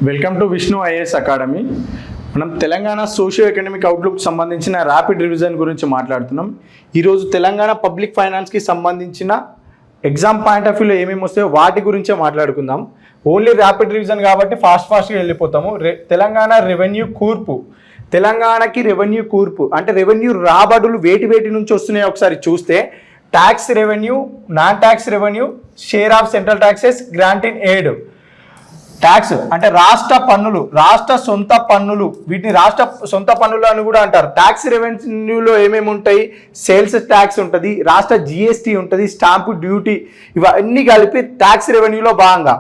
Welcome to Vishnu IAS academy. మనం Telangana socio economic outlook సంబంధించిన rapid revision గురించి మాట్లాడుతున్నాం. ఈరోజు తెలంగాణ పబ్లిక్ ఫైనాన్స్కి సంబంధించిన ఎగ్జామ్ పాయింట్ ఆఫ్ వ్యూలో ఏమేమి వస్తాయో వాటి గురించే మాట్లాడుకుందాం. ఓన్లీ ర్యాపిడ్ రివిజన్ కాబట్టి ఫాస్ట్గా వెళ్ళిపోతాము. తెలంగాణ రెవెన్యూ కూర్పు, తెలంగాణకి రెవెన్యూ కూర్పు అంటే రెవెన్యూ రాబడులు వేటి నుంచి వస్తున్నాయో ఒకసారి చూస్తే tax revenue, non tax revenue, share of central taxes, grant in aid. Tax అంటే రాష్ట్ర పన్నులు, రాష్ట్ర సొంత పన్నులు, వీటిని రాష్ట్ర సొంత పన్నులు అని కూడా అంటారు. ట్యాక్స్ రెవెన్యూలో ఏమేమి ఉంటాయి? సేల్స్ ట్యాక్స్ ఉంటుంది, రాష్ట్ర జిఎస్టీ ఉంటుంది, స్టాంపు డ్యూటీ, ఇవన్నీ కలిపి ట్యాక్స్ రెవెన్యూలో భాగంగా.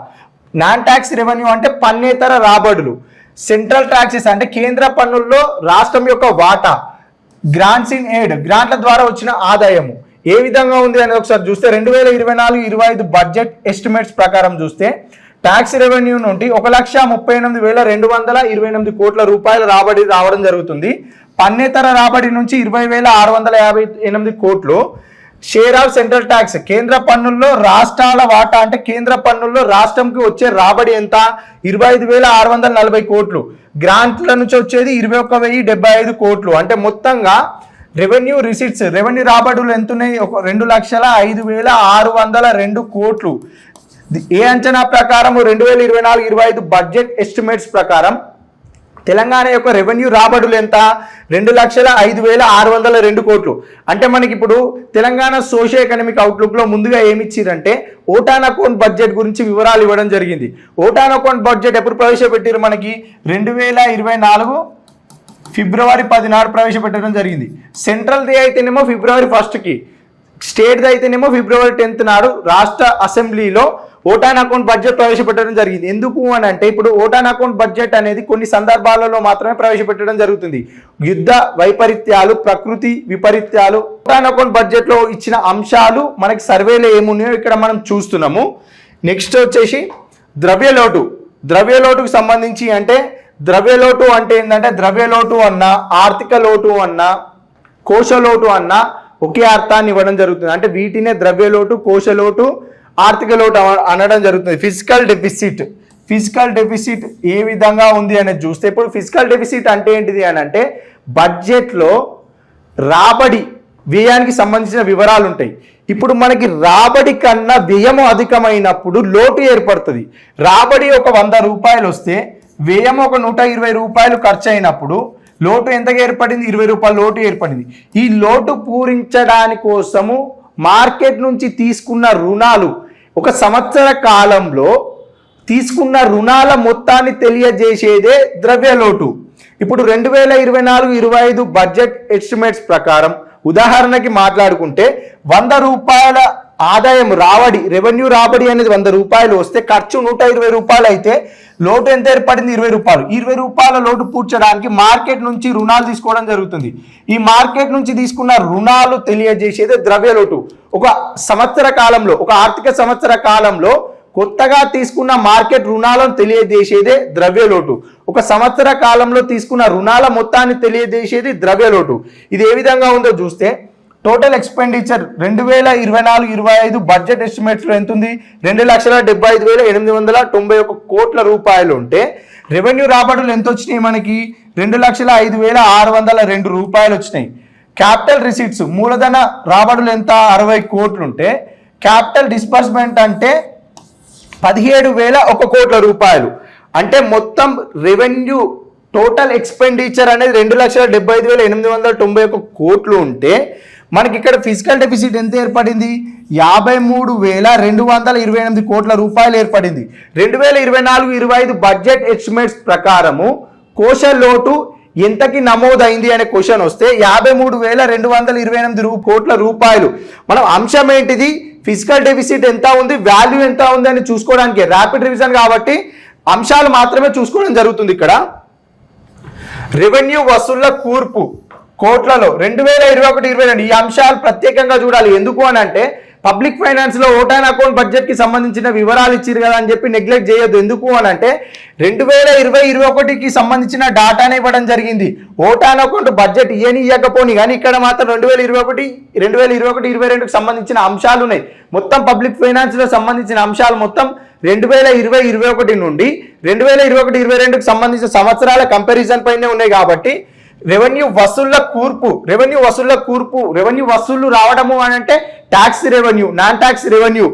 నాన్ ట్యాక్స్ రెవెన్యూ అంటే పన్నేతర రాబడులు. సెంట్రల్ ట్యాక్సెస్ అంటే కేంద్ర పన్నుల్లో రాష్ట్రం యొక్క వాటా. గ్రాంట్స్ ఇన్ ఎయిడ్, గ్రాంట్ల ద్వారా వచ్చిన ఆదాయము ఏ విధంగా ఉంది అనేది ఒకసారి చూస్తే 2024-25 బడ్జెట్ ఎస్టిమేట్స్ ప్రకారం చూస్తే ట్యాక్స్ రెవెన్యూ నుండి 1,38,228 కోట్ల రూపాయల రాబడి రావడం జరుగుతుంది. పన్నేతర రాబడి నుంచి 20,658 కోట్లు. షేర్ ఆఫ్ సెంట్రల్ ట్యాక్స్, కేంద్ర పన్నుల్లో రాష్ట్రాల వాటా అంటే కేంద్ర పన్నుల్లో రాష్ట్రంకి వచ్చే రాబడి ఎంత? 25,640 కోట్లు. గ్రాంట్ల నుంచి వచ్చేది 21,075 కోట్లు. అంటే మొత్తంగా రెవెన్యూ రిసిట్స్, రెవెన్యూ రాబడులు ఎంత ఉన్నాయి? 2,05,602 కోట్లు. ఏ అంచనా ప్రకారం 2024-25 బడ్జెట్ ఎస్టిమేట్స్ ప్రకారం తెలంగాణ యొక్క రెవెన్యూ రాబడులు ఎంత? 2,05,602 కోట్లు. అంటే మనకి ఇప్పుడు తెలంగాణ సోషియో ఎకనామిక్ అవుట్లుక్లో ముందుగా ఏమి ఇచ్చిరంటే ఓటాన్ అకౌంట్ బడ్జెట్ గురించి వివరాలు ఇవ్వడం జరిగింది. ఓటాన్ అకౌంట్ బడ్జెట్ ఎప్పుడు ప్రవేశపెట్టారు? మనకి 2024 ఫిబ్రవరి 10 నాడు ప్రవేశపెట్టడం జరిగింది. సెంట్రల్ది అయితేనేమో ఫిబ్రవరి 1కి, స్టేట్ది అయితేనేమో ఫిబ్రవరి 10 నాడు రాష్ట్ర అసెంబ్లీలో ఓటాన్ అకౌంట్ బడ్జెట్ ప్రవేశపెట్టడం జరిగింది. ఎందుకు అని అంటే ఇప్పుడు ఓటాన్ అకౌంట్ బడ్జెట్ అనేది కొన్ని సందర్భాలలో మాత్రమే ప్రవేశపెట్టడం జరుగుతుంది. యుద్ధ వైపరీత్యాలు, ప్రకృతి విపరీత్యాలు, ఓటాన్ అకౌంట్ బడ్జెట్లో ఇచ్చిన అంశాలు మనకి సర్వేలో ఏమున్నాయో ఇక్కడ మనం చూస్తున్నాము. నెక్స్ట్ వచ్చేసి ద్రవ్యలోటు. ద్రవ్యలోటుకు సంబంధించి అంటే ద్రవ్యలోటు అంటే ఏంటంటే ద్రవ్యలోటు అన్నా, ఆర్థిక లోటు అన్నా, కోశలోటు అన్నా ఒకే అర్థాన్ని ఇవ్వడం జరుగుతుంది. అంటే వీటినే ద్రవ్యలోటు, కోశలోటు, ఆర్థిక లోటు అనడం జరుగుతుంది. ఫిజికల్ డెఫిసిట్ ఏ విధంగా ఉంది అనేది చూస్తే ఇప్పుడు ఫిజికల్ డెఫిసిట్ అంటే ఏంటిది అని అంటే బడ్జెట్లో రాబడి వ్యయానికి సంబంధించిన వివరాలు ఉంటాయి. ఇప్పుడు మనకి రాబడి కన్నా వ్యయము అధికమైనప్పుడు లోటు ఏర్పడుతుంది. రాబడి ఒక 100 రూపాయలు వస్తే వ్యయం ఒక 120 రూపాయలు ఖర్చు అయినప్పుడు లోటు ఎంతగా ఏర్పడింది? 20 రూపాయల లోటు ఏర్పడింది. ఈ లోటు పూరించడాని కోసము మార్కెట్ నుంచి తీసుకున్న రుణాలు, ఒక సంవత్సర కాలంలో తీసుకున్న రుణాల మొత్తాన్ని తెలియజేసేదే ద్రవ్యలోటు. ఇప్పుడు 2024-25 బడ్జెట్ ఎస్టిమేట్స్ ప్రకారం ఉదాహరణకి మాట్లాడుకుంటే 100 రూపాయల ఆదాయం రాబడి, రెవెన్యూ రాబడి అనేది 100 రూపాయలు వస్తే ఖర్చు 120 రూపాయలు అయితే లోటు ఎంత ఏర్పడింది? 20 రూపాయలు. 20 రూపాయల లోటు పూడ్చడానికి మార్కెట్ నుంచి రుణాలు తీసుకోవడం జరుగుతుంది. ఈ మార్కెట్ నుంచి తీసుకున్న రుణాలు తెలియజేసేది ద్రవ్యలోటు. ఒక సంవత్సర కాలంలో, ఒక ఆర్థిక సంవత్సర కాలంలో కొత్తగా తీసుకున్న మార్కెట్ రుణాలను తెలియజేసేదే ద్రవ్యలోటు. ఒక సంవత్సర కాలంలో తీసుకున్న రుణాల మొత్తాన్ని తెలియజేసేది ద్రవ్యలోటు. ఇది ఏ విధంగా ఉందో చూస్తే టోటల్ ఎక్స్పెండిచర్ 2024-25 బడ్జెట్ ఎస్టిమేట్స్లో ఎంత ఉంది? 2,75,891 కోట్ల రూపాయలు ఉంటే రెవెన్యూ రాబడులు ఎంత వచ్చినాయి? మనకి 2,05,602 రూపాయలు వచ్చినాయి. క్యాపిటల్ రిసీట్స్, మూలధన రాబడులు ఎంత? 60 కోట్లు ఉంటే క్యాపిటల్ డిస్బర్స్మెంట్ అంటే 17,001 కోట్ల రూపాయలు. అంటే మొత్తం రెవెన్యూ టోటల్ ఎక్స్పెండిచర్ అనేది 2,75,891 కోట్లు ఉంటే మనకి ఇక్కడ ఫిజికల్ డెఫిసిట్ ఎంత ఏర్పడింది? 53,228 కోట్ల రూపాయలు ఏర్పడింది. 2024-25 బడ్జెట్ ఎస్టిమేట్స్ ప్రకారము కోశలోటు ఎంతకి నమోదైంది అనే క్వశ్చన్ వస్తే 53,228 కోట్ల రూపాయలు. మనం అంశం ఏంటిది? ఫిజికల్ డెఫిసిట్ ఎంత ఉంది, వాల్యూ ఎంత ఉంది అని చూసుకోవడానికి ర్యాపిడ్ రివిజన్ కాబట్టి అంశాలు మాత్రమే చూసుకోవడం జరుగుతుంది. ఇక్కడ రెవెన్యూ వసూళ్ల కూర్పు కోట్లలో 2021-22 ఈ అంశాలు ప్రత్యేకంగా చూడాలి. ఎందుకు అని అంటే పబ్లిక్ ఫైనాన్స్ లో ఓటాన్ అకౌంట్ బడ్జెట్ కి సంబంధించిన వివరాలు ఇచ్చారు కదా అని చెప్పి నెగ్లెక్ట్ చేయొద్దు. ఎందుకు అని అంటే 2020-21కి సంబంధించిన డాటానే ఇవ్వడం జరిగింది. ఓటాన్ అకౌంట్ బడ్జెట్ ఇవ్వకపోని కానీ ఇక్కడ మాత్రం 2021-22కి సంబంధించిన అంశాలు ఉన్నాయి. మొత్తం పబ్లిక్ ఫైనాన్స్ లో సంబంధించిన అంశాలు మొత్తం 2020-21 నుండి 2021-22కి సంబంధించిన సంవత్సరాల కంపారిజన్ పైనే ఉన్నాయి. కాబట్టి రెవెన్యూ వసూళ్లు రావడము అని అంటే tax revenue, non tax revenue,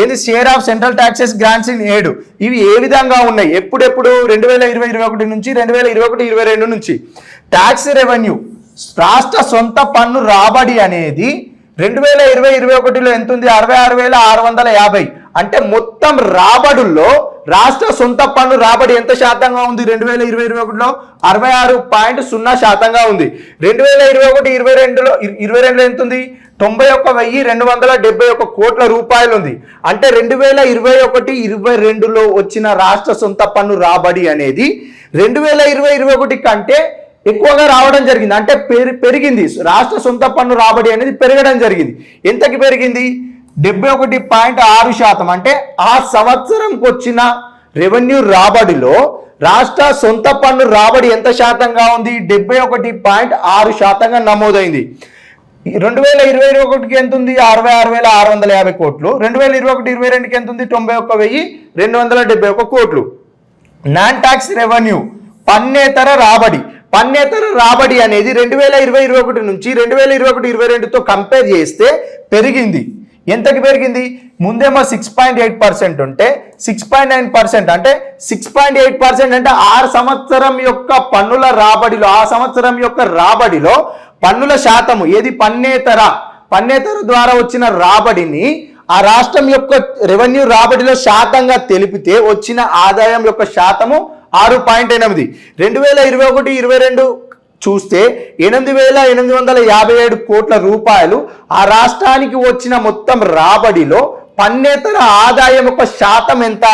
ఏది share of central taxes grants in aid, ఇవి ఏ విధంగా ఉన్నాయి ఎప్పుడెప్పుడు 2020-21 నుంచి 2021-22 నుంచి. ట్యాక్స్ రెవెన్యూ రాష్ట్ర సొంత పన్ను రాబడి అనేది 2020-21లో ఎంత ఉంది? 66,650. అంటే మొత్తం రాబడుల్లో రాష్ట్ర సొంత పన్ను రాబడి ఎంత శాతంగా ఉంది? 2020-21లో 66.0% ఉంది. 2021-22లో ఎంత ఉంది? 91,271 కోట్ల రూపాయలు ఉంది. అంటే 2021-22లో వచ్చిన రాష్ట్ర సొంత పన్ను రాబడి అనేది 2020-21 కంటే ఎక్కువగా రావడం జరిగింది. అంటే పెరిగింది. రాష్ట్ర సొంత పన్ను రాబడి అనేది పెరగడం జరిగింది. ఎంతకి పెరిగింది? 71.6%. అంటే ఆ సంవత్సరంకి వచ్చిన రెవెన్యూ రాబడిలో రాష్ట్ర సొంత పన్ను రాబడి ఎంత శాతంగా ఉంది? 71.6%గా నమోదైంది. 2020-21కి ఎంత ఉంది? 66,650 కోట్లు. 2021-22కి ఎంత ఉంది? 91,271 కోట్లు. నాన్ ట్యాక్స్ రెవెన్యూ పన్నేతర రాబడి అనేది 2020-21 నుంచి 2021-22తో కంపేర్ చేస్తే పెరిగింది. ఎంతకి పెరిగింది? ముందేమో 6.8% ఉంటే 6.9%. అంటే 6.8% అంటే ఆ సంవత్సరం యొక్క పన్నుల రాబడిలో పన్నుల శాతము ఏది పన్నేతర ద్వారా వచ్చిన రాబడిని ఆ రాష్ట్రం యొక్క రెవెన్యూ రాబడిలో శాతంగా తెలిపితే వచ్చిన ఆదాయం యొక్క శాతము 6.8. 2021-22 చూస్తే 8,857 కోట్ల రూపాయలు ఆ రాష్ట్రానికి వచ్చిన మొత్తం రాబడిలో పన్నేతర ఆదాయం యొక్క శాతం ఎంత?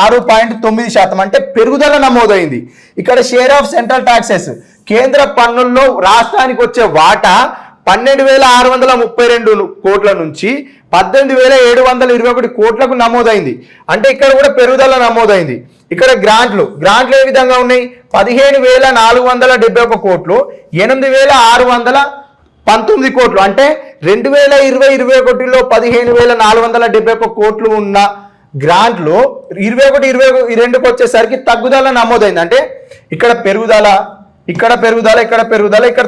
6.9%. అంటే పెరుగుదల నమోదైంది. ఇక్కడ షేర్ ఆఫ్ సెంట్రల్ ట్యాక్సెస్ కేంద్ర పన్నుల్లో రాష్ట్రానికి వచ్చే వాటా 12,632 కోట్ల నుంచి 18,721 కోట్లకు నమోదైంది. అంటే ఇక్కడ కూడా పెరుగుదల నమోదైంది. ఇక్కడ గ్రాంట్లు ఏ విధంగా ఉన్నాయి? 15,471 కోట్లు, 8,619 కోట్లు. అంటే 2020-21లో 15,471 కోట్లు ఉన్న గ్రాంట్లు 21-22కి వచ్చేసరికి తగ్గుదల నమోదైంది. అంటే ఇక్కడ పెరుగుదల, ఇక్కడ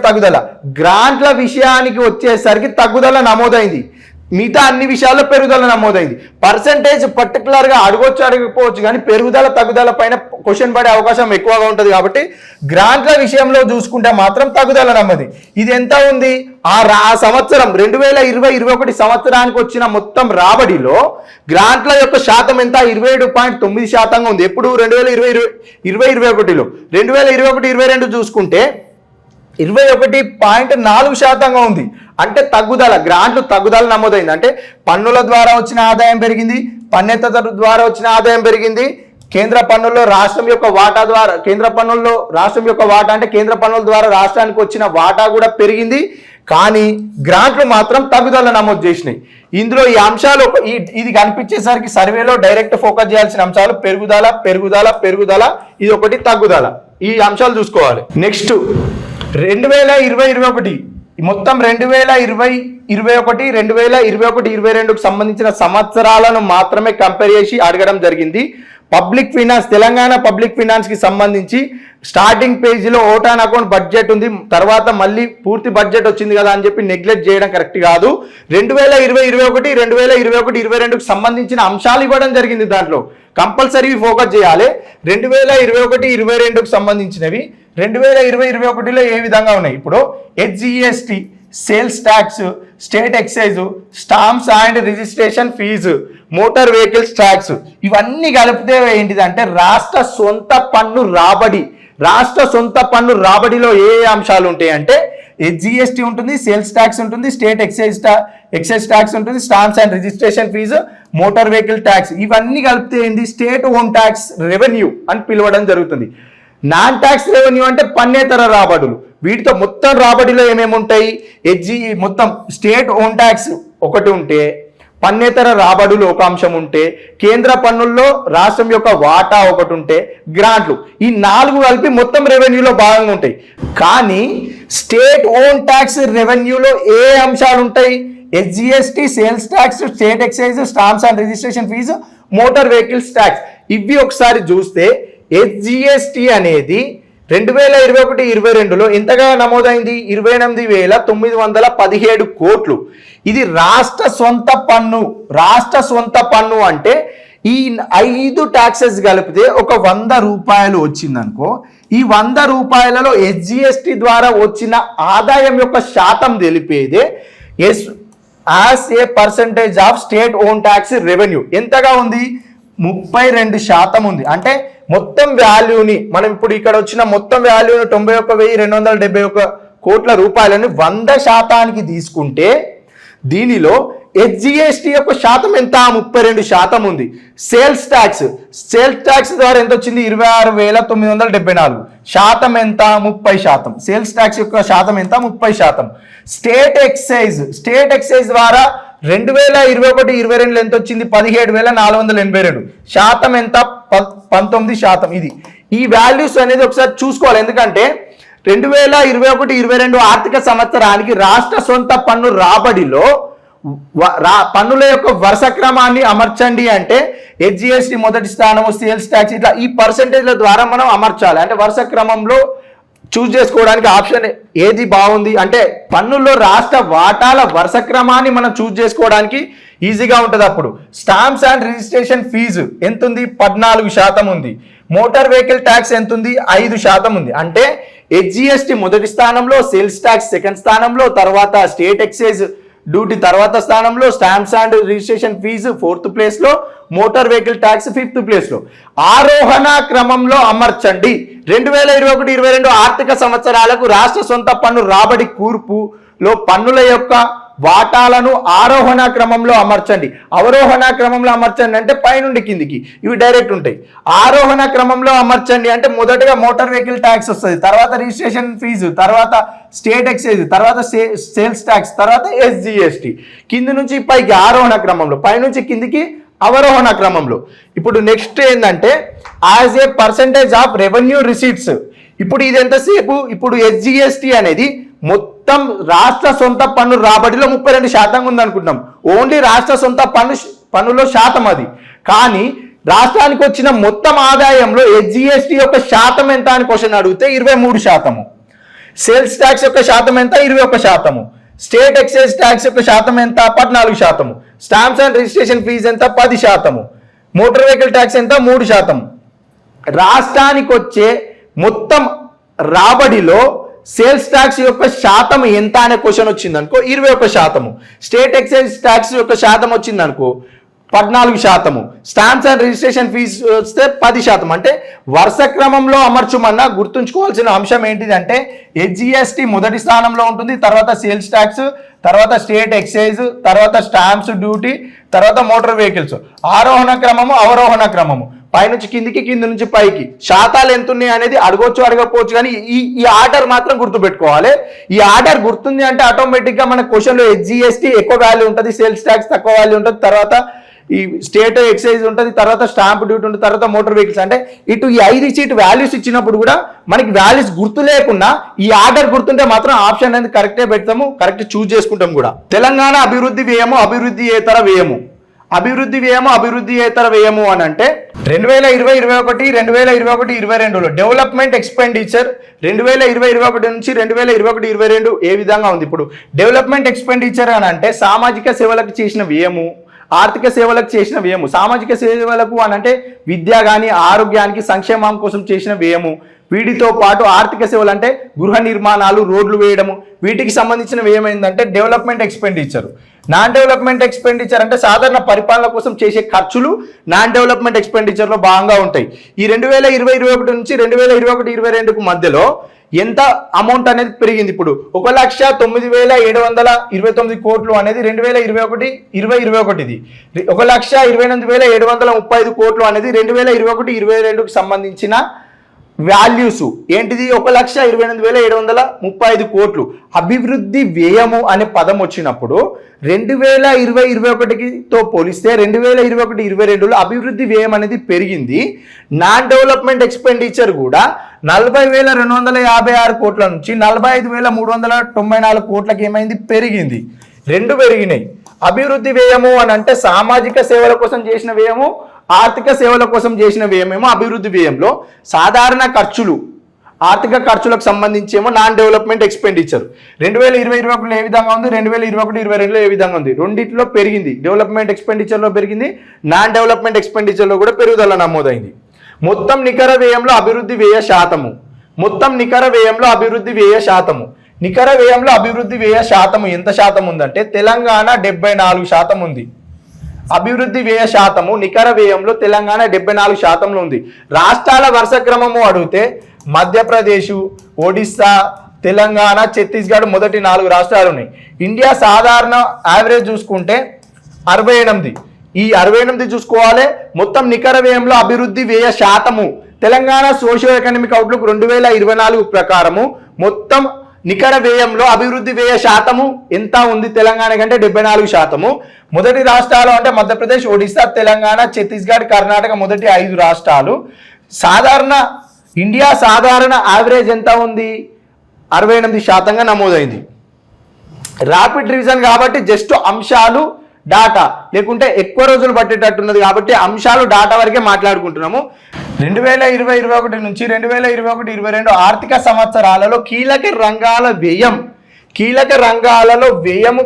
తగ్గుదల. గ్రాంట్ల విషయానికి వచ్చేసరికి తగ్గుదల నమోదైంది. మిగతా అన్ని విషయాల్లో పెరుగుదల నమోదైంది. పర్సంటేజ్ పర్టికులర్ గా అడగకపోవచ్చు కానీ పెరుగుదల తగ్గుదల పైన క్వశ్చన్ పడే అవకాశం ఎక్కువగా ఉంటుంది. కాబట్టి గ్రాంట్ల విషయంలో చూసుకుంటే మాత్రం తగ్గుదల నమోదు. ఇది ఎంత ఉంది? ఆ సంవత్సరం 2020-21 సంవత్సరానికి వచ్చిన మొత్తం రాబడిలో గ్రాంట్ల యొక్క శాతం ఎంత? 27.9% ఉంది. ఎప్పుడు? 2020-21లో. 2021-22 చూసుకుంటే 21.4% ఉంది. అంటే గ్రాంట్లు తగ్గుదల నమోదైంది. అంటే పన్నుల ద్వారా వచ్చిన ఆదాయం పెరిగింది, పన్నేతర ద్వారా వచ్చిన ఆదాయం పెరిగింది. కేంద్ర పన్నుల్లో రాష్ట్రం యొక్క వాటా అంటే కేంద్ర పన్నుల ద్వారా రాష్ట్రానికి వచ్చిన వాటా కూడా పెరిగింది. కానీ గ్రాంట్లు మాత్రం తగ్గుదల నమోదు చేసినాయి. ఇందులో ఈ అంశాలు ఇది కనిపించేసరికి సర్వేలో డైరెక్ట్ ఫోకస్ చేయాల్సిన అంశాలు పెరుగుదల, ఇది ఒకటి తగ్గుదల. ఈ అంశాలు చూసుకోవాలి. నెక్స్ట్ 2020-21 మొత్తం 2020-21 సంబంధించిన సంవత్సరాలను మాత్రమే కంపేర్ చేసి అడగడం జరిగింది. Public finance, Telangana public finance కి సంబంధించి స్టార్టింగ్ పేజీలో ఓటాన్ అకౌంట్ బడ్జెట్ ఉంది, తర్వాత మళ్ళీ పూర్తి బడ్జెట్ వచ్చింది కదా అని చెప్పి నెగ్లెక్ట్ చేయడం కరెక్ట్ కాదు. 2020-21 సంబంధించిన అంశాలు ఇవ్వడం జరిగింది. దాంట్లో కంపల్సరీ ఫోకస్ చేయాలి. 2021-22 సంబంధించినవి 2020-21లో ఏ విధంగా ఉన్నాయి? ఇప్పుడు HGST, sales tax, state excise, stamps and registration fees, motor vehicles tax, ఇవన్నీ కలిపితే ఏంటిదంటే రాష్ట్ర సొంత పన్ను రాబడిలో ఏ అంశాలు ఉంటాయి అంటే HGST ఉంటుంది, సేల్స్ ట్యాక్స్ ఉంటుంది, స్టేట్ ఎక్సైజ్ ట్యాక్స్ ఉంటుంది, stamps and registration fees, motor vehicle tax, ఇవన్నీ కలిపితే ఏంటి? స్టేట్ ఓన్ ట్యాక్స్ రెవెన్యూ అని పిలవడం జరుగుతుంది. నాన్ ట్యాక్స్ రెవెన్యూ అంటే పన్నేతర రాబడులు. వీటితో మొత్తం రాబడిలో ఏమేమి ఉంటాయి? మొత్తం స్టేట్ ఓన్ ట్యాక్స్ ఒకటి ఉంటే, పన్నేతర రాబడులు ఒక అంశం ఉంటే, కేంద్ర పన్నుల్లో రాష్ట్రం యొక్క వాటా ఒకటి ఉంటే, గ్రాంట్లు, ఈ 4 కలిపి మొత్తం రెవెన్యూలో భాగంగా ఉంటాయి. కానీ స్టేట్ ఓన్ ట్యాక్స్ రెవెన్యూలో ఏ అంశాలు ఉంటాయి? SGST, sales tax, state excise, stamps and registration fees, motor vehicles tax. ఇవి ఒకసారి చూస్తే ఎస్జిఎస్టి అనేది 2021-22లో ఎంతగా నమోదైంది? 28,917 కోట్లు. ఇది రాష్ట్ర సొంత పన్ను అంటే ఈ 5 ట్యాక్సెస్ కలిపితే ఒక 100 రూపాయలు వచ్చిందనుకో, ఈ 100 రూపాయలలో ఎస్జిఎస్టి ద్వారా వచ్చిన ఆదాయం యొక్క శాతం తెలిపేదే as a percentage of state own tax revenue. ఎంతగా ఉంది? 32% ఉంది. అంటే మొత్తం వాల్యూని మనం ఇప్పుడు ఇక్కడ వచ్చిన మొత్తం వాల్యూని 91,271 కోట్ల రూపాయలని 100% తీసుకుంటే దీనిలో ఎస్జిఎస్టి యొక్క శాతం ఎంత? 32% ఉంది. సేల్స్ ట్యాక్స్ ద్వారా ఎంత వచ్చింది? 26,974. శాతం ఎంత? 30%. సేల్స్ ట్యాక్స్ యొక్క శాతం ఎంత? 30%. స్టేట్ ఎక్సైజ్ ద్వారా 2021-22 ఎంత వచ్చింది? 17,482. శాతం ఎంత? 19%. ఇది ఈ వాల్యూస్ అనేది ఒకసారి చూసుకోవాలి. ఎందుకంటే 2021-22 ఆర్థిక సంవత్సరానికి రాష్ట్ర సొంత పన్ను రాబడిలో పన్నుల యొక్క వరుస క్రమాన్ని అమర్చండి అంటే ఎస్జిఎస్టి మొదటి స్థానము, సేల్స్ ట్యాక్స్, ఇట్లా ఈ పర్సెంటేజ్ల ద్వారా మనం అమర్చాలి. అంటే వరుస క్రమంలో చూస్ చేసుకోవడానికి ఆప్షన్ ఏది బాగుంది అంటే పన్నుల్లో రాష్ట్ర వాటాల వరుస క్రమాన్ని మనం చూస్ చేసుకోవడానికి ఈజీగా ఉంటుంది. అప్పుడు స్టాంప్స్ అండ్ రిజిస్ట్రేషన్ ఫీజు ఎంత ఉంది? 14% ఉంది. మోటార్ వెహికల్ ట్యాక్స్ ఎంత ఉంది? 5% ఉంది. అంటే ఎస్జిఎస్టి మొదటి స్థానంలో, సేల్స్ ట్యాక్స్ సెకండ్ స్థానంలో, తర్వాత స్టేట్ ఎక్సైజ్ డ్యూటీ తర్వాత స్థానంలో, stamps and registration fee 4th ప్లేస్లో, మోటార్ వెహికల్ ట్యాక్స్ 5th ప్లేస్లో. ఆరోహణ క్రమంలో అమర్చండి. 2021-22 ఆర్థిక సంవత్సరాలకు రాష్ట్ర సొంత పన్ను రాబడి కూర్పులో పన్నుల యొక్క వాటాలను ఆరోహణ క్రమంలో అమర్చండి. అవరోహణ క్రమంలో అమర్చండి అంటే పైనుండి కిందికి, ఇవి డైరెక్ట్ ఉంటాయి. ఆరోహణ క్రమంలో అమర్చండి అంటే మొదటగా మోటార్ వెహికల్ ట్యాక్స్ వస్తుంది, తర్వాత రిజిస్ట్రేషన్ ఫీజు, తర్వాత స్టేట్ ఎక్సైజ్, తర్వాత సేల్స్ ట్యాక్స్, తర్వాత ఎస్జిఎస్టి. కింది నుంచి పైకి ఆరోహణ క్రమంలో, పైనుంచి కిందికి అవరోహణ క్రమంలో. ఇప్పుడు నెక్స్ట్ ఏంటంటే as a percentage of revenue receipts. ఇప్పుడు ఇది ఎంతసేపు? ఇప్పుడు ఎస్జిఎస్టి అనేది మొత్తం రాష్ట్ర సొంత పన్ను రాబడిలో 32% ఉంది అనుకుంటున్నాం. ఓన్లీ రాష్ట్ర సొంత పన్నులో శాతం అది. కానీ రాష్ట్రానికి వచ్చిన మొత్తం ఆదాయంలో ఎస్జిఎస్టి యొక్క శాతం ఎంత అని క్వశ్చన్ అడిగితే 23%. సేల్స్ ట్యాక్స్ యొక్క శాతం ఎంత? 21%. స్టేట్ ఎక్సైజ్ ట్యాక్స్ యొక్క శాతం ఎంత? 14%. స్టాంప్స్ అండ్ రిజిస్ట్రేషన్ ఫీజు ఎంత? 10%. మోటార్ వెహికల్ ట్యాక్స్ ఎంత? 3%. రాష్ట్రానికి వచ్చే మొత్తం రాబడిలో సేల్స్ ట్యాక్స్ యొక్క శాతం ఎంత అనే క్వశ్చన్ వచ్చింది అనుకో 21%. స్టేట్ ఎక్సైజ్ ట్యాక్స్ యొక్క శాతం వచ్చింది అనుకో 14%. స్టాంప్స్ అండ్ రిజిస్ట్రేషన్ ఫీజు వస్తే 10%. అంటే వరుస క్రమంలో అమర్చమన్నా గుర్తుంచుకోవాల్సిన అంశం ఏంటిదంటే ఎస్జిఎస్టి మొదటి స్థానంలో ఉంటుంది, తర్వాత సేల్స్ ట్యాక్స్, తర్వాత స్టేట్ ఎక్సైజ్, తర్వాత స్టాంప్స్ డ్యూటీ, తర్వాత మోటార్ వెహికల్స్. ఆరోహణ క్రమము, అవరోహణ క్రమము, పైనుంచి కిందికి, కింది నుంచి పైకి. శాతాలు ఎంత ఉన్నాయి అనేది అడగొచ్చు అడగకపోవచ్చు, కానీ ఈ ఆర్డర్ మాత్రం గుర్తుపెట్టుకోవాలి. ఈ ఆర్డర్ గుర్తుంది అంటే ఆటోమేటిక్గా మన క్వశ్చన్లో ఎస్జిఎస్టి ఎక్కువ వాల్యూ ఉంటుంది, సేల్స్ ట్యాక్స్ తక్కువ వాల్యూ ఉంటుంది, తర్వాత ఈ స్టేట్ ఎక్సైజ్ ఉంటుంది, తర్వాత స్టాంప్ డ్యూటీ ఉంటుంది, తర్వాత మోటార్ వెహికల్స్. అంటే ఇటు ఈ 5 సీట్ వాల్యూస్ ఇచ్చినప్పుడు కూడా మనకి వాల్యూస్ గుర్తు లేకుండా ఈ ఆర్డర్ గుర్తుంటే మాత్రం ఆప్షన్ అనేది కరెక్టే పెడతాము, కరెక్ట్ చూస్ చేసుకుంటాం కూడా. తెలంగాణ అభివృద్ధి వ్యయము, అభివృద్ధియేతర వ్యయము. అభివృద్ధియేతర వ్యయము అని అంటే 2020-21 డెవలప్మెంట్ ఎక్స్పెండిచర్ 2020-21 నుంచి 2021-22 ఏ విధంగా ఉంది? ఇప్పుడు డెవలప్మెంట్ ఎక్స్పెండిచర్ అని అంటే సామాజిక సేవలకు చేసిన వ్యయము, ఆర్థిక సేవలకు చేసిన వ్యయము. సామాజిక సేవలకు అని అంటే విద్య కానీ, ఆరోగ్యానికి, సంక్షేమం కోసం చేసిన వ్యయము. వీటితో పాటు ఆర్థిక సేవలు అంటే గృహ నిర్మాణాలు, రోడ్లు వేయడము, వీటికి సంబంధించిన వ్యయం ఏంటంటే development expenditure. Non development expenditure అంటే సాధారణ పరిపాలన కోసం చేసే ఖర్చులు నాన్ డెవలప్మెంట్ ఎక్స్పెండిచర్లో భాగంగా ఉంటాయి. ఈ 2020-21 నుంచి 2021-22 మధ్యలో ఎంత అమౌంట్ అనేది పెరిగింది? ఇప్పుడు 1,09,729 కోట్లు అనేది 2021-2021ది. 1,28,735 కోట్లు అనేది 2021-22కి సంబంధించిన వాల్యూస్ ఏంటిది 1,28,735 కోట్లు. అభివృద్ధి వ్యయము అనే పదం వచ్చినప్పుడు 2020-21తో పోలిస్తే 2021-22లో అభివృద్ధి వ్యయం అనేది పెరిగింది. నాన్ డెవలప్మెంట్ ఎక్స్పెండిచర్ కూడా 40,256 కోట్ల నుంచి 45,394 కోట్లకి ఏమైంది, పెరిగింది. రెండు పెరిగినాయి. అభివృద్ధి వ్యయము అని అంటే సామాజిక సేవల కోసం చేసిన వ్యయము, ఆర్థిక సేవల కోసం చేసిన వ్యయమేమో అభివృద్ధి వ్యయంలో. సాధారణ ఖర్చులు, ఆర్థిక ఖర్చులకు సంబంధించి ఏమో నాన్ డెవలప్మెంట్ ఎక్స్పెండిచర్ 2020-21లో ఏ విధంగా ఉంది, 2021-22లో ఏ విధంగా ఉంది. రెండింటిలో పెరిగింది. డెవలప్మెంట్ ఎక్స్పెండిచర్లో పెరిగింది, నాన్ డెవలప్మెంట్ ఎక్స్పెండిచర్లో కూడా పెరుగుదల నమోదైంది. మొత్తం నికర వ్యయంలో అభివృద్ధి వ్యయ శాతము, నికర వ్యయంలో అభివృద్ధి వ్యయ శాతము ఎంత శాతం ఉందంటే తెలంగాణ 74% ఉంది. అభివృద్ధి వ్యయ శాతము నికర వ్యయంలో తెలంగాణ 74%లో ఉంది. రాష్ట్రాల వరుస క్రమము అడిగితే మధ్యప్రదేశ్, ఒడిస్సా, తెలంగాణ, ఛత్తీస్గఢ్ మొదటి 4 రాష్ట్రాలు ఉన్నాయి. ఇండియా సాధారణ యావరేజ్ చూసుకుంటే 68. ఈ 68 చూసుకోవాలి. మొత్తం నికర వ్యయంలో అభివృద్ధి వ్యయ శాతము తెలంగాణ సోషియో ఎకనామిక్ అవుట్లుక్ 2024 ప్రకారము మొత్తం నికర వ్యయంలో అభివృద్ధి వ్యయ శాతము ఎంత ఉంది తెలంగాణ కంటే 74%. మొదటి రాష్ట్రాలు అంటే మధ్యప్రదేశ్, ఒడిస్సా, తెలంగాణ, ఛత్తీస్గఢ్, కర్ణాటక మొదటి 5 రాష్ట్రాలు. ఇండియా సాధారణ యావరేజ్ ఎంత ఉంది, 68% నమోదైంది. ర్యాపిడ్ రివిజన్ కాబట్టి జస్ట్ అంశాలు డాటా, లేకుంటే ఎక్కువ రోజులు పట్టేటట్టున్నది కాబట్టి అంశాలు డాటా వరకే మాట్లాడుకుంటున్నాము. 2020-21 నుంచి 2021-22 ఆర్థిక సంవత్సరాలలో కీలక రంగాలలో వ్యయము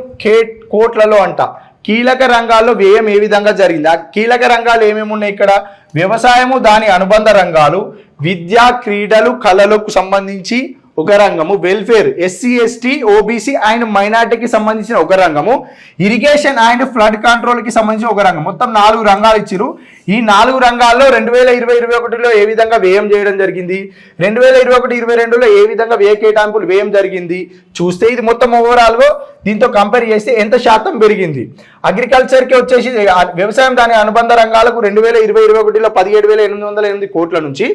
కోట్లలో అంట. కీలక రంగాల్లో వ్యయం ఏ విధంగా జరిగింది, ఆ కీలక రంగాలు ఏమేమి ఉన్నాయి ఇక్కడ? వ్యవసాయము, దాని అనుబంధ రంగాలు, విద్య, క్రీడలు, కళలకు సంబంధించి ఒక రంగము, welfare, SC ST OBC and మైనార్టీకి సంబంధించిన ఒక రంగము, ఇరిగేషన్ అండ్ ఫ్లడ్ కంట్రోల్కి సంబంధించిన ఒక రంగం. మొత్తం 4 రంగాలు ఇచ్చిరు. ఈ 4 రంగాల్లో 2020-21లో ఏ విధంగా వ్యయం చేయడం జరిగింది, 2021-22లో ఏ విధంగా వ్యయ కేటాయింపులు వ్యయం జరిగింది చూస్తే ఇది మొత్తం ఓవరాల్గా దీంతో కంపేర్ చేస్తే ఎంత శాతం పెరిగింది. అగ్రికల్చర్కి వచ్చేసి వ్యవసాయం, దాని అనుబంధ రంగాలకు 2020-21లో 17,808 కోట్ల నుంచి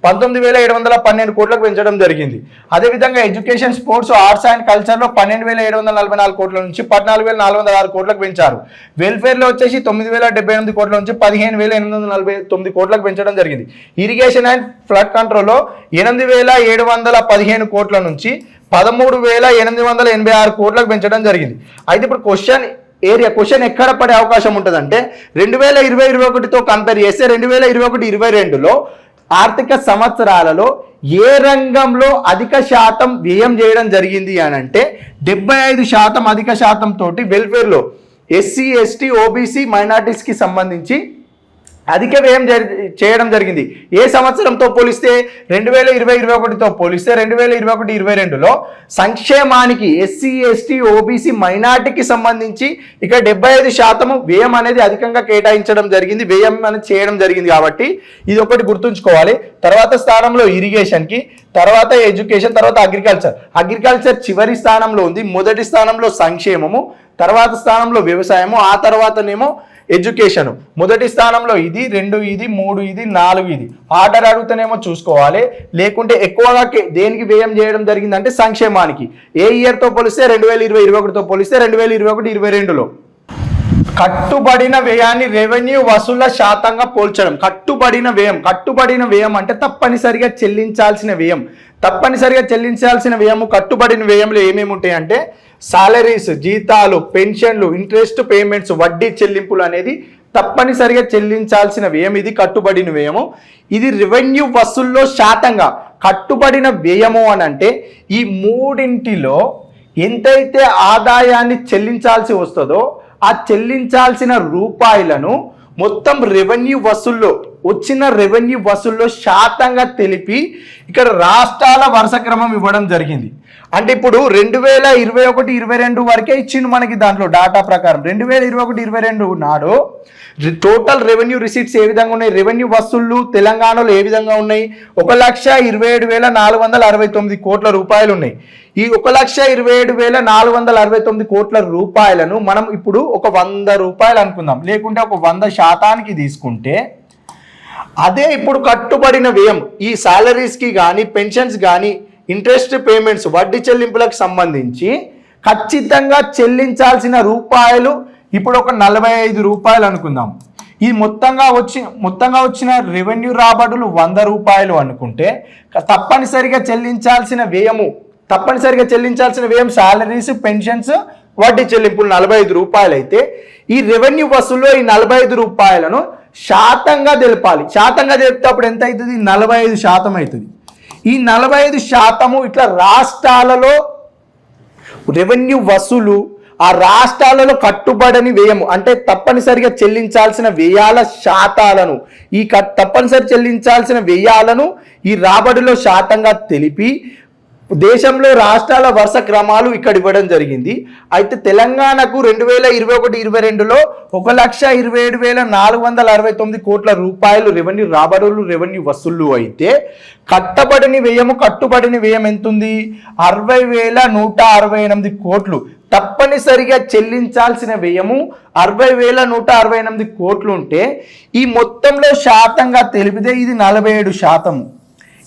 19,712 కోట్లకు పెంచడం జరిగింది. అదేవిధంగా ఎడ్యుకేషన్, స్పోర్ట్స్, ఆర్ట్స్ అండ్ కల్చర్లో 12,744 కోట్ల నుంచి 14,406 కోట్లకు పెంచారు. వెల్ఫేర్లో వచ్చేసి 9,078 కోట్ల నుంచి 15,849 కోట్లకు పెంచడం జరిగింది. ఇరిగేషన్ అండ్ ఫ్లడ్ కంట్రోల్లో 8,715 కోట్ల నుంచి 13,886 కోట్లకు పెంచడం జరిగింది. అయితే ఇప్పుడు క్వశ్చన్ ఎక్కడ పడే అవకాశం ఉంటుందంటే 2020-21తో కంపేర్ చేస్తే 2021-22లో ఆర్థిక సంవత్సరాలలో ఏ రంగంలో అధిక శాతం వ్యయం చేయడం జరిగింది అని అంటే 75% అధిక శాతం తోటి వెల్ఫేర్లో ఎస్సీ ఎస్టీ ఓబీసీ మైనార్టీస్కి సంబంధించి అధిక వ్యయం చేయడం జరిగింది. ఏ సంవత్సరంతో పోలిస్తే 2020-21తో పోలిస్తే 2021-22లో సంక్షేమానికి, ఎస్సీ ఎస్టీ ఓబీసీ మైనార్టీకి సంబంధించి ఇక 75% వ్యయం అనేది అధికంగా కేటాయించడం జరిగింది, వ్యయం అనేది చేయడం జరిగింది. కాబట్టి ఇది ఒకటి గుర్తుంచుకోవాలి. తర్వాత స్థానంలో ఇరిగేషన్కి, తర్వాత ఎడ్యుకేషన్, తర్వాత అగ్రికల్చర్ చివరి స్థానంలో ఉంది. మొదటి స్థానంలో సంక్షేమము, తర్వాత స్థానంలో వ్యవసాయము, ఆ తర్వాతనేమో ఎడ్యుకేషన్. మొదటి స్థానంలో ఇది, 2 ఇది, 3 ఇది, 4 ఇది. ఆర్డర్ అడుగుతానేమో చూసుకోవాలి. లేకుంటే ఎక్కువగా దేనికి వ్యయం చేయడం జరిగిందంటే సంక్షేమానికి. ఏ ఇయర్తో పోలిస్తే 2020-21తో పోలిస్తే 2021-22లో కట్టుబడిన వ్యయాన్ని రెవెన్యూ వసూళ్ల శాతంగా పోల్చడం. కట్టుబడిన వ్యయం అంటే తప్పనిసరిగా చెల్లించాల్సిన వ్యయం. కట్టుబడిన వ్యయంలో ఏమేమి ఉంటాయంటే సాలరీస్, జీతాలు, పెన్షన్లు, ఇంట్రెస్ట్ పేమెంట్స్, వడ్డీ చెల్లింపులు అనేది తప్పనిసరిగా చెల్లించాల్సిన వ్యయం. ఇది కట్టుబడిన వ్యయము. ఇది రెవెన్యూ వసూల్లో శాతంగా. కట్టుబడిన వ్యయము అని అంటే ఈ మూడింటిలో ఎంతైతే ఆదాయాన్ని చెల్లించాల్సి వస్తుందో ఆ చెల్లించాల్సిన రూపాయలను మొత్తం వచ్చిన రెవెన్యూ వసూల్లో శాతంగా తెలిపి ఇక్కడ రాష్ట్రాల వరుస క్రమం ఇవ్వడం జరిగింది. అంటే ఇప్పుడు 2021-22 వరకే ఇచ్చిండు మనకి దాంట్లో డాటా ప్రకారం. 2021-22 నాడు టోటల్ రెవెన్యూ రిసీట్స్ ఏ విధంగా ఉన్నాయి, రెవెన్యూ వసూళ్లు తెలంగాణలో ఏ విధంగా ఉన్నాయి, 1,27,469 కోట్ల రూపాయలు ఉన్నాయి. ఈ 1,27,469 కోట్ల రూపాయలను మనం ఇప్పుడు ఒక 100 రూపాయలు అనుకుందాం, లేకుంటే ఒక 100% తీసుకుంటే అదే ఇప్పుడు కట్టుబడిన వ్యయం ఈ సాలరీస్కి కానీ పెన్షన్స్ కానీ ఇంట్రెస్ట్ పేమెంట్స్ వడ్డీ చెల్లింపులకు సంబంధించి ఖచ్చితంగా చెల్లించాల్సిన రూపాయలు ఇప్పుడు ఒక 45 రూపాయలు అనుకుందాం. ఈ మొత్తంగా వచ్చిన రెవెన్యూ రాబడులు 100 రూపాయలు అనుకుంటే తప్పనిసరిగా చెల్లించాల్సిన వ్యయం సాలరీస్ పెన్షన్స్ వడ్డీ చెల్లింపులు 45 రూపాయలు అయితే ఈ రెవెన్యూ వసూల్లో ఈ 45 రూపాయలను శాతంగా తెలపాలి. శాతంగా తెలిపితే అప్పుడు ఎంత అవుతుంది? 45% అవుతుంది. ఈ 45% ఇట్లా రాష్ట్రాలలో రెవెన్యూ వసూలు ఆ రాష్ట్రాలలో కట్టుబడని వ్యయము అంటే తప్పనిసరిగా చెల్లించాల్సిన వ్యయాల శాతాలను తప్పనిసరి చెల్లించాల్సిన వ్యయాలను ఈ రాబడిలో శాతంగా తెలిపి దేశంలో రాష్ట్రాల వరుస క్రమాలు ఇక్కడ ఇవ్వడం జరిగింది. అయితే తెలంగాణకు 2021-22లో 1,27,469 కోట్ల రూపాయలు రెవెన్యూ రాబడులు రెవెన్యూ వసూళ్లు అయితే కట్టుబడిన వ్యయం ఎంతుంది? 60,168 కోట్లు. తప్పనిసరిగా చెల్లించాల్సిన వ్యయము 60,168 కోట్లు ఉంటే ఈ మొత్తంలో శాతంగా తెలిపితే ఇది 47%.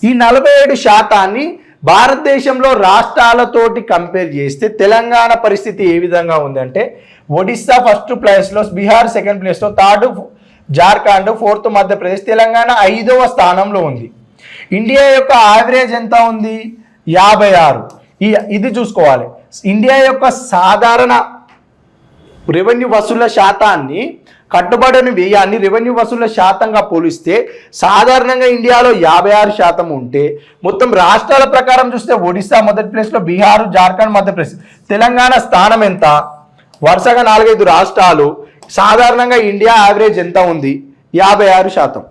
ఈ 47%ని భారతదేశంలో రాష్ట్రాలతోటి కంపేర్ చేస్తే తెలంగాణ పరిస్థితి ఏ విధంగా ఉందంటే ఒడిస్సా ఫస్ట్ ప్లేస్లో, బీహార్ సెకండ్ ప్లేస్లో, థర్డ్ జార్ఖండ్, ఫోర్త్ మధ్యప్రదేశ్, తెలంగాణ 5వ స్థానంలో ఉంది. ఇండియా యొక్క యావరేజ్ ఎంత ఉంది? 56. ఇది చూసుకోవాలి. ఇండియా యొక్క సాధారణ రెవెన్యూ వసూళ్ల శాతాన్ని కట్టుబడిన వ్యయాన్ని రెవెన్యూ వసూళ్ల శాతంగా పోలిస్తే సాధారణంగా ఇండియాలో 56% ఉంటే మొత్తం రాష్ట్రాల ప్రకారం చూస్తే ఒడిశా మొదటి ప్లేస్లో, బీహార్, జార్ఖండ్ మధ్యప్రదేశ్, తెలంగాణ స్థానం ఎంత? వరుసగా 4-5 రాష్ట్రాలు. సాధారణంగా ఇండియా యావరేజ్ ఎంత ఉంది? 56%.